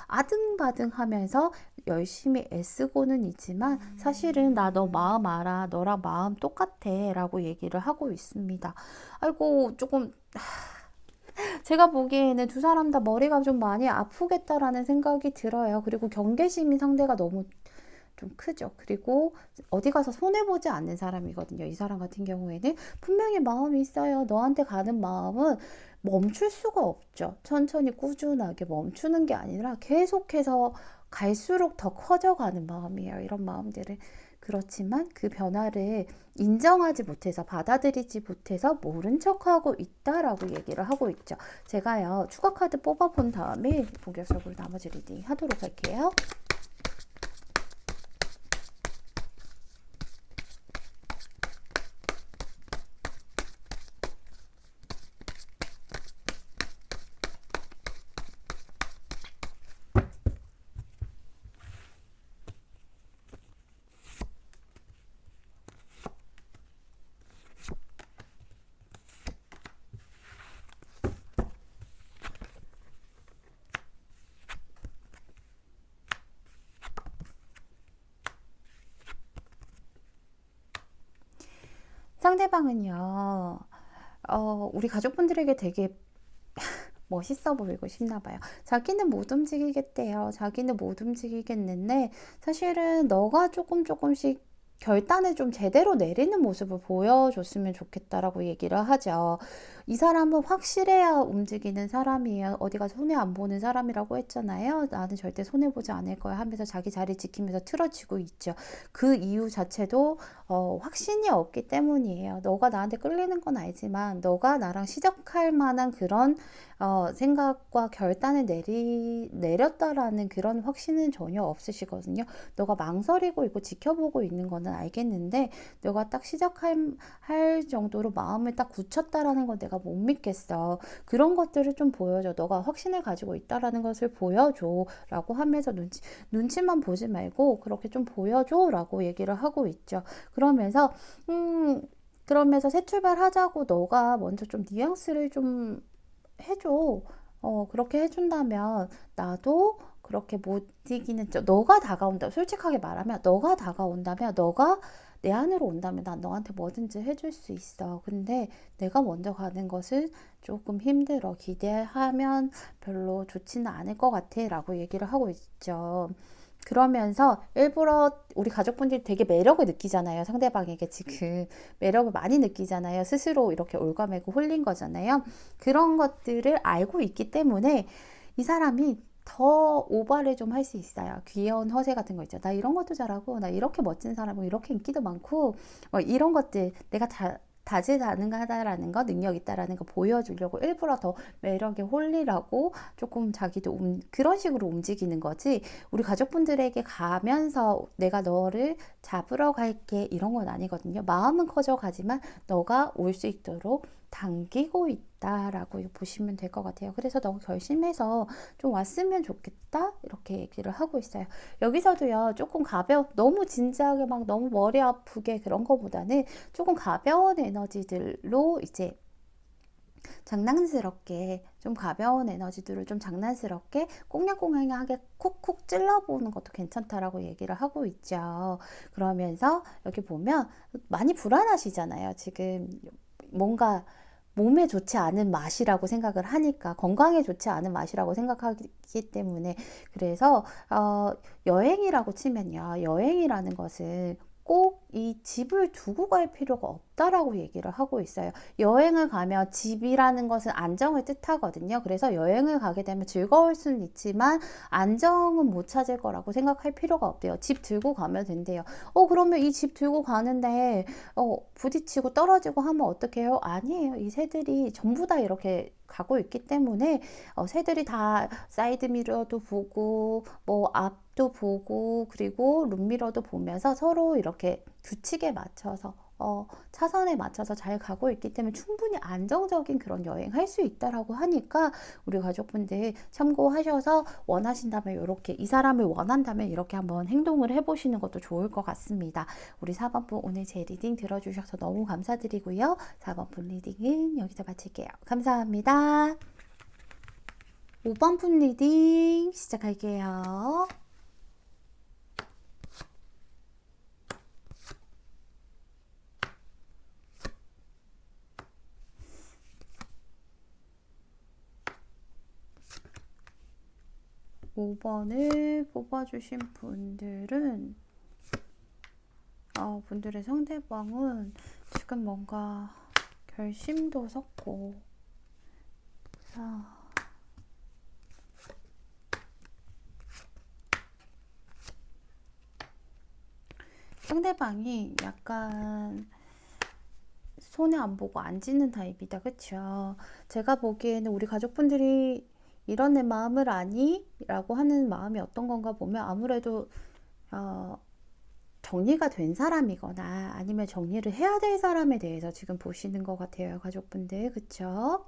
아등바등 하면서 열심히 애쓰고는 있지만 사실은 나 너 마음 알아. 너랑 마음 똑같아. 라고 얘기를 하고 있습니다. 아이고, 조금 제가 보기에는 두 사람 다 머리가 좀 많이 아프겠다라는 생각이 들어요. 그리고 경계심이 상대가 너무 좀 크죠. 그리고 어디 가서 손해보지 않는 사람이거든요. 이 사람 같은 경우에는 분명히 마음이 있어요. 너한테 가는 마음은 멈출 수가 없죠. 천천히 꾸준하게 멈추는 게 아니라 계속해서 갈수록 더 커져가는 마음이에요. 이런 마음들은. 그렇지만 그 변화를 인정하지 못해서 받아들이지 못해서 모른 척하고 있다라고 얘기를 하고 있죠. 제가요 추가 카드 뽑아본 다음에 본격적으로 나머지 리딩 하도록 할게요. 상대방은요, 우리 가족분들에게 되게 멋있어 보이고 싶나 봐요. 자기는 못 움직이겠대요. 자기는 못 움직이겠는데, 사실은 너가 조금씩 결단을 좀 제대로 내리는 모습을 보여줬으면 좋겠다라고 얘기를 하죠. 이 사람은 확실해야 움직이는 사람이에요. 어디가 손해 안 보는 사람이라고 했잖아요. 나는 절대 손해 보지 않을 거야 하면서 자기 자리 지키면서 틀어지고 있죠. 그 이유 자체도 확신이 없기 때문이에요. 너가 나한테 끌리는 건 알지만 너가 나랑 시작할 만한 그런 생각과 결단을 내렸다라는 그런 확신은 전혀 없으시거든요. 너가 망설이고 있고 지켜보고 있는 거는 알겠는데 너가 딱 할 정도로 마음을 딱 굳혔다라는 건 내가 못 믿겠어. 그런 것들을 좀 보여줘. 너가 확신을 가지고 있다라는 것을 보여줘. 라고 하면서 눈치만 보지 말고 그렇게 좀 보여줘. 라고 얘기를 하고 있죠. 그러면서 새 출발하자고 너가 먼저 좀 뉘앙스를 좀 해줘. 그렇게 해준다면 나도 그렇게 못 이기는 너가 다가온다. 솔직하게 말하면 너가 다가온다면 너가 내 안으로 온다면 난 너한테 뭐든지 해줄 수 있어. 근데 내가 먼저 가는 것은 조금 힘들어. 기대하면 별로 좋지는 않을 것 같아. 라고 얘기를 하고 있죠. 그러면서 일부러 우리 가족분들이 되게 매력을 느끼잖아요. 상대방에게 지금 매력을 많이 느끼잖아요. 스스로 이렇게 올가매고 홀린 거잖아요. 그런 것들을 알고 있기 때문에 이 사람이 더 오바를 좀 할 수 있어요. 귀여운 허세 같은 거 있죠. 나 이런 것도 잘하고, 나 이렇게 멋진 사람이고, 이렇게 인기도 많고, 이런 것들 내가 다재다능하다라는 거, 능력 있다라는 거 보여주려고 일부러 더 매력에 홀리라고 조금 자기도 그런 식으로 움직이는 거지. 우리 가족분들에게 가면서 내가 너를 잡으러 갈게 이런 건 아니거든요. 마음은 커져가지만 너가 올 수 있도록 당기고 있다라고 보시면 될 것 같아요. 그래서 너가 결심해서 좀 왔으면 좋겠다 이렇게 얘기를 하고 있어요. 여기서도요 조금 너무 진지하게 막 너무 머리 아프게 그런 거보다는 조금 가벼운 에너지들로 이제 장난스럽게 좀 가벼운 에너지들을 좀 장난스럽게 꽁냥꽁냥하게 콕콕 찔러보는 것도 괜찮다라고 얘기를 하고 있죠. 그러면서 여기 보면 많이 불안하시잖아요. 지금 뭔가 몸에 좋지 않은 맛이라고 생각을 하니까 건강에 좋지 않은 맛이라고 생각하기 때문에 그래서 여행이라고 치면요. 여행이라는 것은 꼭 이 집을 두고 갈 필요가 없다라고 얘기를 하고 있어요. 여행을 가면 집이라는 것은 안정을 뜻하거든요. 그래서 여행을 가게 되면 즐거울 수는 있지만 안정은 못 찾을 거라고 생각할 필요가 없대요. 집 들고 가면 된대요. 그러면 이 집 들고 가는데 부딪히고 떨어지고 하면 어떡해요? 아니에요. 이 새들이 전부 다 이렇게 가고 있기 때문에 새들이 다 사이드 미러도 보고 뭐 앞도 보고 그리고 룸미러도 보면서 서로 이렇게 규칙에 맞춰서 차선에 맞춰서 잘 가고 있기 때문에 충분히 안정적인 그런 여행 할 수 있다라고 하니까 우리 가족분들 참고하셔서 원하신다면 이렇게 이 사람을 원한다면 이렇게 한번 행동을 해보시는 것도 좋을 것 같습니다. 우리 4번분 오늘 제 리딩 들어주셔서 너무 감사드리고요. 4번분 리딩은 여기서 마칠게요. 감사합니다. 5번분 리딩 시작할게요. 5번을 뽑아주신 분들은 분들의 상대방은 지금 뭔가 결심도 섰고 상대방이 약간 손해 안 보고 안 지는 타입이다. 그쵸? 제가 보기에는 우리 가족분들이 이런 내 마음을 아니? 라고 하는 마음이 어떤 건가 보면 아무래도 정리가 된 사람이거나 아니면 정리를 해야 될 사람에 대해서 지금 보시는 것 같아요. 가족분들. 그쵸?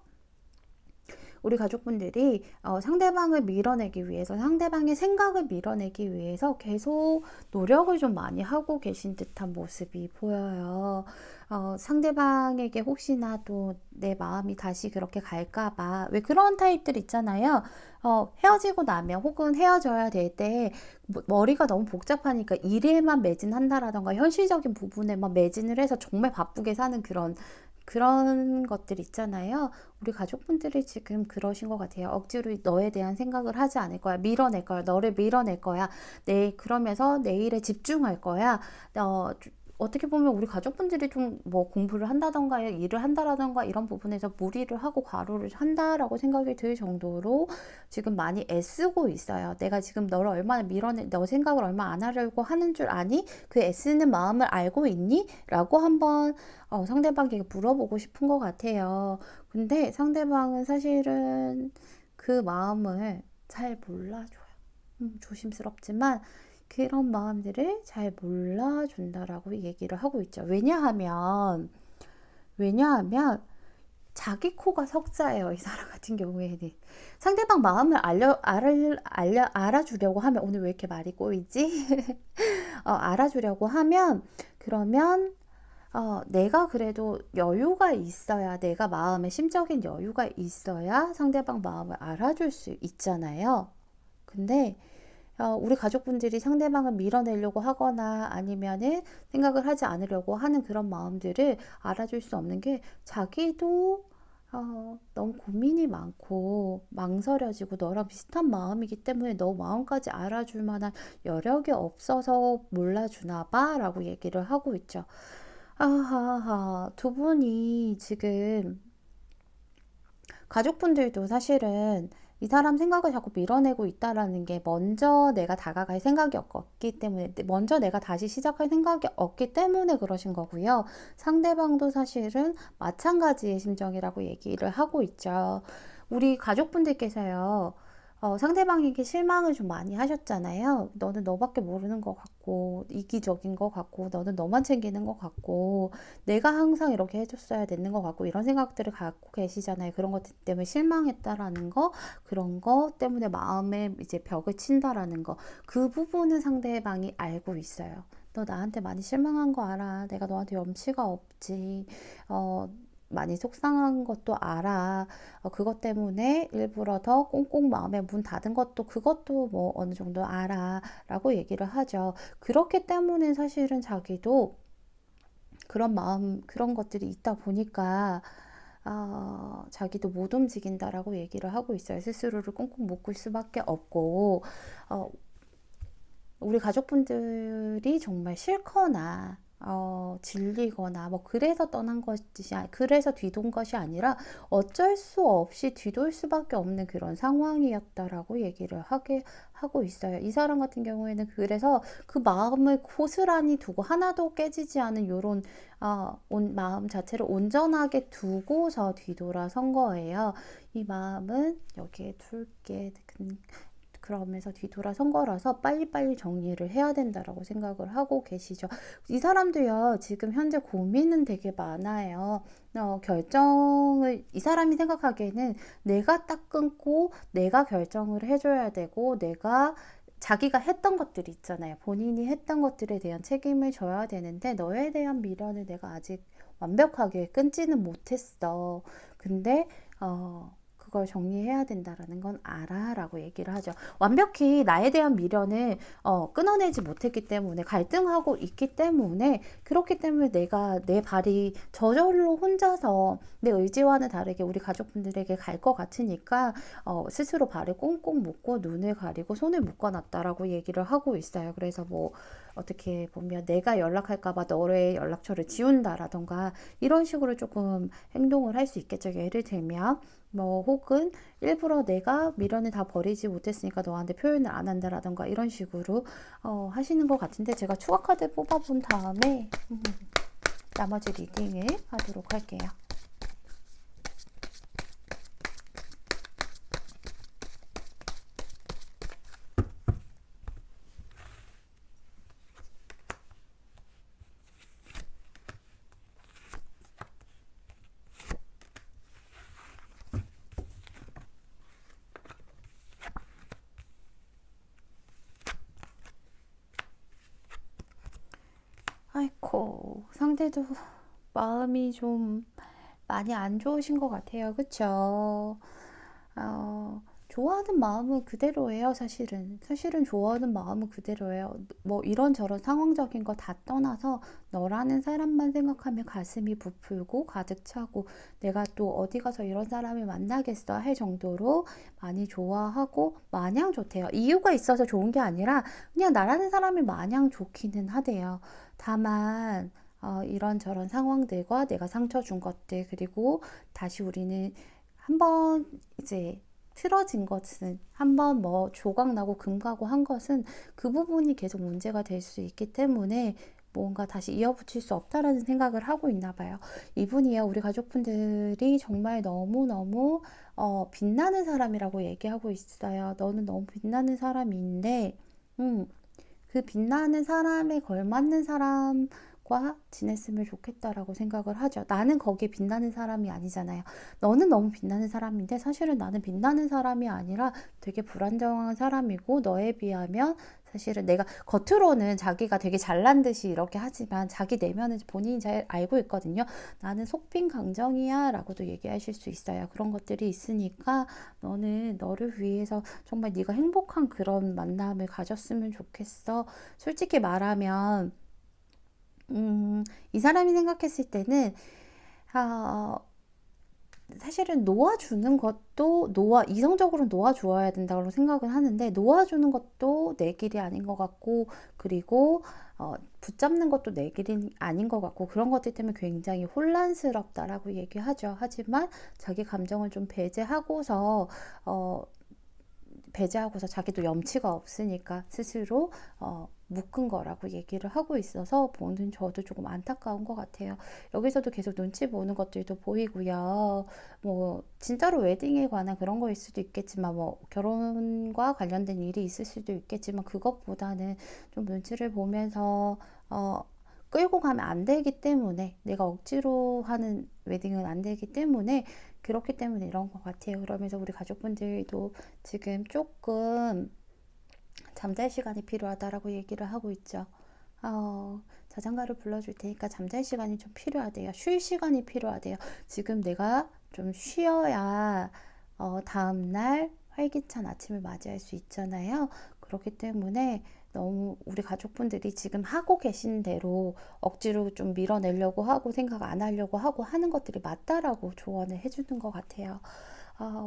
우리 가족분들이 상대방을 밀어내기 위해서 상대방의 생각을 밀어내기 위해서 계속 노력을 좀 많이 하고 계신 듯한 모습이 보여요. 상대방에게 혹시나 또 내 마음이 다시 그렇게 갈까봐 왜 그런 타입들 있잖아요. 헤어지고 나면 혹은 헤어져야 될 때 머리가 너무 복잡하니까 일에만 매진한다라던가 현실적인 부분에만 매진을 해서 정말 바쁘게 사는 그런 것들 있잖아요. 우리 가족분들이 지금 그러신 것 같아요. 억지로 너에 대한 생각을 하지 않을 거야. 밀어낼 거야. 너를 밀어낼 거야. 그러면서 내일에 집중할 거야. 어떻게 보면 우리 가족분들이 좀 뭐 공부를 한다던가 일을 한다라던가 이런 부분에서 무리를 하고 과로를 한다라고 생각이 들 정도로 지금 많이 애쓰고 있어요. 내가 지금 너를 얼마나 밀어내, 너 생각을 얼마 안 하려고 하는 줄 아니? 그 애쓰는 마음을 알고 있니? 라고 한번 상대방에게 물어보고 싶은 것 같아요. 근데 상대방은 사실은 그 마음을 잘 몰라줘요. 조심스럽지만 그런 마음들을 잘 몰라준다라고 얘기를 하고 있죠. 왜냐하면 자기 코가 석자예요. 이 사람 같은 경우에는. 상대방 마음을 알아주려고 하면, 오늘 왜 이렇게 말이 꼬이지? 알아주려고 하면, 그러면, 내가 그래도 여유가 있어야, 내가 마음에 심적인 여유가 있어야 상대방 마음을 알아줄 수 있잖아요. 근데 우리 가족분들이 상대방을 밀어내려고 하거나 아니면은 생각을 하지 않으려고 하는 그런 마음들을 알아줄 수 없는 게 자기도 너무 고민이 많고 망설여지고 너랑 비슷한 마음이기 때문에 너 마음까지 알아줄 만한 여력이 없어서 몰라주나 봐 라고 얘기를 하고 있죠. 아하하, 두 분이 지금 가족분들도 사실은 이 사람 생각을 자꾸 밀어내고 있다라는 게 먼저 내가 다가갈 생각이 없기 때문에, 먼저 내가 다시 시작할 생각이 없기 때문에 그러신 거고요. 상대방도 사실은 마찬가지의 심정이라고 얘기를 하고 있죠. 우리 가족분들께서요, 상대방에게 실망을 좀 많이 하셨잖아요. 너는 너밖에 모르는 것 같고, 이기적인 것 같고, 너는 너만 챙기는 것 같고, 내가 항상 이렇게 해줬어야 되는 것 같고, 이런 생각들을 갖고 계시잖아요. 그런 것 때문에 실망했다라는 거, 그런 거 때문에 마음에 이제 벽을 친다라는 거, 그 부분은 상대방이 알고 있어요. 너 나한테 많이 실망한 거 알아. 내가 너한테 염치가 없지. 많이 속상한 것도 알아. 그것 때문에 일부러 더 꽁꽁 마음에 문 닫은 것도 그것도 뭐 어느 정도 알아. 라고 얘기를 하죠. 그렇기 때문에 사실은 자기도 그런 마음, 그런 것들이 있다 보니까 자기도 못 움직인다라고 얘기를 하고 있어요. 스스로를 꽁꽁 묶을 수밖에 없고, 어, 우리 가족분들이 정말 싫거나 질리거나 뭐 그래서 떠난 것이 그래서 뒤돈 것이 아니라 어쩔 수 없이 뒤돌 수밖에 없는 그런 상황이었다라고 얘기를 하고 있어요. 이 사람 같은 경우에는 그래서 그 마음을 고스란히 두고 하나도 깨지지 않은 요런 마음 자체를 온전하게 두고서 뒤돌아선 거예요. 이 마음은 여기에 둘게. 그러면서 뒤돌아선 거라서 빨리빨리 정리를 해야 된다라고 생각을 하고 계시죠. 이 사람도요, 지금 현재 고민은 되게 많아요. 이 사람이 생각하기에는 내가 딱 끊고 내가 결정을 해줘야 되고, 자기가 했던 것들이 있잖아요. 본인이 했던 것들에 대한 책임을 져야 되는데, 너에 대한 미련을 내가 아직 완벽하게 끊지는 못했어. 근데, 그걸 정리해야 된다라는 건 알아 라고 얘기를 하죠. 완벽히 나에 대한 미련을 끊어내지 못했기 때문에 갈등하고 있기 때문에 그렇기 때문에 내가 내 발이 저절로 혼자서 내 의지와는 다르게 우리 가족분들에게 갈 것 같으니까 스스로 발을 꽁꽁 묶고 눈을 가리고 손을 묶어놨다라고 얘기를 하고 있어요. 그래서 뭐 어떻게 보면 내가 연락할까봐 너의 연락처를 지운다라던가 이런 식으로 조금 행동을 할 수 있겠죠. 예를 들면 뭐 혹은 일부러 내가 미련을 다 버리지 못했으니까 너한테 표현을 안 한다라던가 이런 식으로 하시는 것 같은데, 제가 추가 카드 뽑아본 다음에 나머지 리딩을 하도록 할게요. 아이코, 상대도 마음이 좀 많이 안 좋으신 것 같아요. 그쵸? 좋아하는 마음은 그대로예요, 사실은. 사실은 좋아하는 마음은 그대로예요. 뭐 이런저런 상황적인 거 다 떠나서 너라는 사람만 생각하면 가슴이 부풀고 가득 차고 내가 또 어디 가서 이런 사람을 만나겠어 할 정도로 많이 좋아하고 마냥 좋대요. 이유가 있어서 좋은 게 아니라 그냥 나라는 사람이 마냥 좋기는 하대요. 다만 이런저런 상황들과 내가 상처 준 것들 그리고 다시 우리는 한번 이제 틀어진 것은 한번 뭐 조각 나고 금 가고 한 것은 그 부분이 계속 문제가 될 수 있기 때문에 뭔가 다시 이어붙일 수 없다라는 생각을 하고 있나 봐요. 이분이요, 우리 가족분들이 정말 너무너무 빛나는 사람이라고 얘기하고 있어요. 너는 너무 빛나는 사람인데, 그 빛나는 사람에 걸맞는 사람과 지냈으면 좋겠다라고 생각을 하죠. 나는 거기에 빛나는 사람이 아니잖아요. 너는 너무 빛나는 사람인데 사실은 나는 빛나는 사람이 아니라 되게 불안정한 사람이고 너에 비하면 사실은 내가 겉으로는 자기가 되게 잘난 듯이 이렇게 하지만 자기 내면은 본인이 잘 알고 있거든요. 나는 속빈 강정이야 라고도 얘기하실 수 있어요. 그런 것들이 있으니까 너는 너를 위해서 정말 네가 행복한 그런 만남을 가졌으면 좋겠어. 솔직히 말하면 이 사람이 생각했을 때는 아, 사실은 놓아주는 것도 이성적으로 놓아주어야 된다고 생각을 하는데 놓아주는 것도 내 길이 아닌 것 같고 그리고 붙잡는 것도 내 길이 아닌 것 같고 그런 것들 때문에 굉장히 혼란스럽다라고 얘기하죠. 하지만 자기 감정을 좀 배제하고서 자기도 염치가 없으니까 스스로 묶은 거라고 얘기를 하고 있어서 보는 저도 조금 안타까운 것 같아요. 여기서도 계속 눈치 보는 것들도 보이고요. 뭐 진짜로 웨딩에 관한 그런 거일 수도 있겠지만 뭐 결혼과 관련된 일이 있을 수도 있겠지만 그것보다는 좀 눈치를 보면서 끌고 가면 안 되기 때문에 내가 억지로 하는 웨딩은 안 되기 때문에 그렇기 때문에 이런 것 같아요. 그러면서 우리 가족분들도 지금 조금 잠잘 시간이 필요하다라고 얘기를 하고 있죠. 자장가를 불러줄 테니까 잠잘 시간이 좀 필요하대요. 쉴 시간이 필요하대요. 지금 내가 좀 쉬어야 다음날 활기찬 아침을 맞이할 수 있잖아요. 그렇기 때문에 너무 우리 가족분들이 지금 하고 계신 대로 억지로 좀 밀어내려고 하고 생각 안 하려고 하고 하는 것들이 맞다라고 조언을 해주는 것 같아요.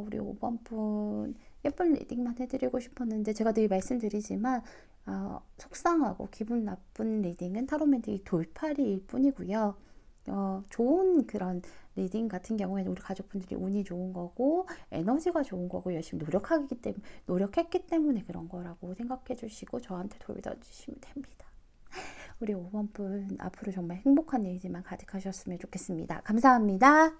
우리 5번 분 예쁜 리딩만 해드리고 싶었는데 제가 늘 말씀드리지만 속상하고 기분 나쁜 리딩은 타로맨틱이 돌팔이일 뿐이고요. 좋은 그런 리딩 같은 경우에는 우리 가족분들이 운이 좋은 거고 에너지가 좋은 거고 열심히 노력했기 때문에 그런 거라고 생각해 주시고 저한테 돌려주시면 됩니다. 우리 5번 분 앞으로 정말 행복한 일들만 가득하셨으면 좋겠습니다. 감사합니다.